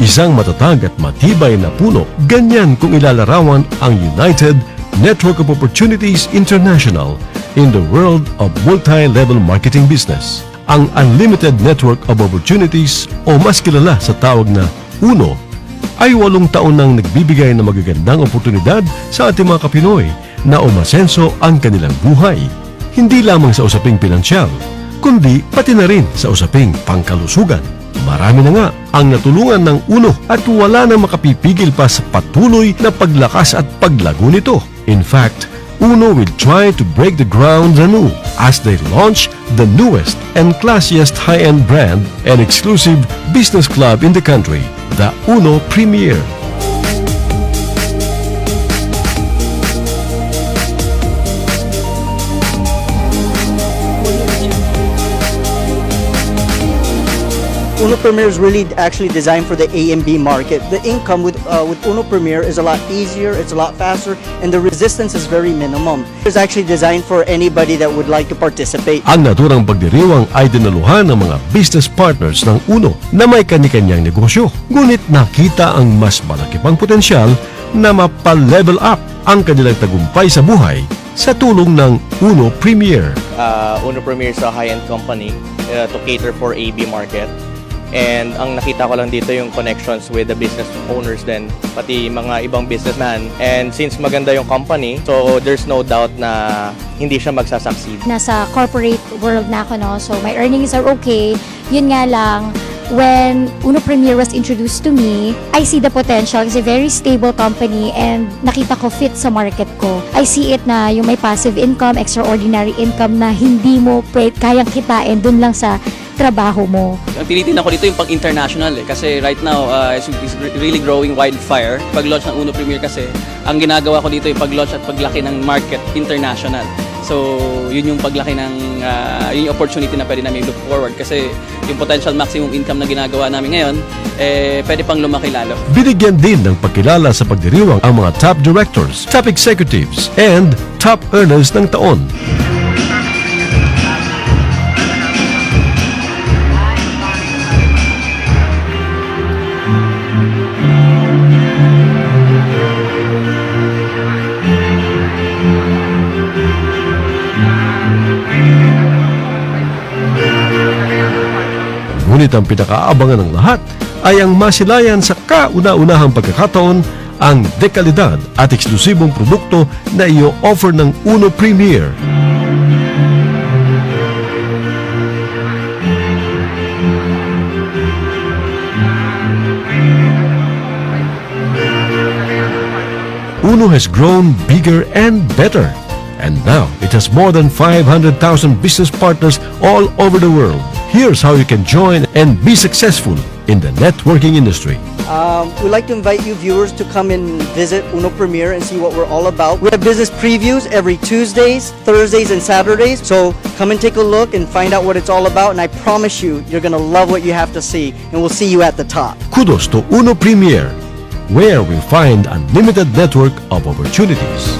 Isang matatag at matibay na puno, ganyan kung ilalarawan ang United Network of Opportunities International in the world of multi-level marketing business. Ang Unlimited Network of Opportunities o mas kilala sa tawag na UNO ay 8 taon nang nagbibigay ng magagandang oportunidad sa ating mga Kapinoy na umasenso ang kanilang buhay. Hindi lamang sa usaping pinansyal, kundi pati na rin sa usaping pangkalusugan. Marami na nga ang natulungan ng UNO at wala nang makapipigil pa sa patuloy na paglakas at paglago nito. In fact, UNO will try to break the ground anew as they launch the newest and classiest high-end brand and exclusive business club in the country, the UNO Premier. UNO Premier is really actually designed for the A and B market. The income with UNO Premier is a lot easier, it's a lot faster, and the resistance is very minimum. It's actually designed for anybody that would like to participate. Ang naturang pagdiriwang ay dinaluhan ng mga business partners ng UNO na may kani-kanyang negosyo. Ngunit nakita ang mas malaki pang potensyal na mapa-level up ang kanilang tagumpay sa buhay sa tulong ng UNO Premier. UNO Premier is a high-end company to cater for AB market. And ang nakita ko lang dito yung connections with the business owners din, pati mga ibang businessman. And since maganda yung company, so there's no doubt na hindi siya magsasucceed. Nasa corporate world na ako, no? So my earnings are okay. Yun nga lang, when UNO Premier was introduced to me, I see the potential. It's a very stable company and nakita ko fit sa market ko. I see it na yung may passive income, extraordinary income na hindi mo kayang kitain dun lang sa trabaho mo. Ang tinitingnan ko dito yung pag-international kasi right now it's really growing wildfire. Pag-launch ng UNO Premier kasi, ang ginagawa ko dito yung pag-launch at paglaki ng market international. So, yun yung paglaki ng yung opportunity na pwede namin look forward kasi yung potential maximum income na ginagawa namin ngayon, pwede pang lumaki lalo. Binigyan din ng pagkilala sa pagdiriwang ang mga top directors, top executives, and top earners ng taon. Ngunit ang pinakaabangan ng lahat ay ang masilayan sa kauna-unahang pagkakataon ang dekalidad at eksklusibong produkto na i-offer ng UNO Premier. UNO has grown bigger and better. And now, it has more than 500,000 business partners all over the world. Here's how you can join and be successful in the networking industry. We'd like to invite you viewers to come and visit UNO Premier and see what we're all about. We have business previews every Tuesdays, Thursdays, and Saturdays. So come and take a look and find out what it's all about. And I promise you, you're going to love what you have to see. And we'll see you at the top. Kudos to UNO Premier, where we find unlimited network of opportunities.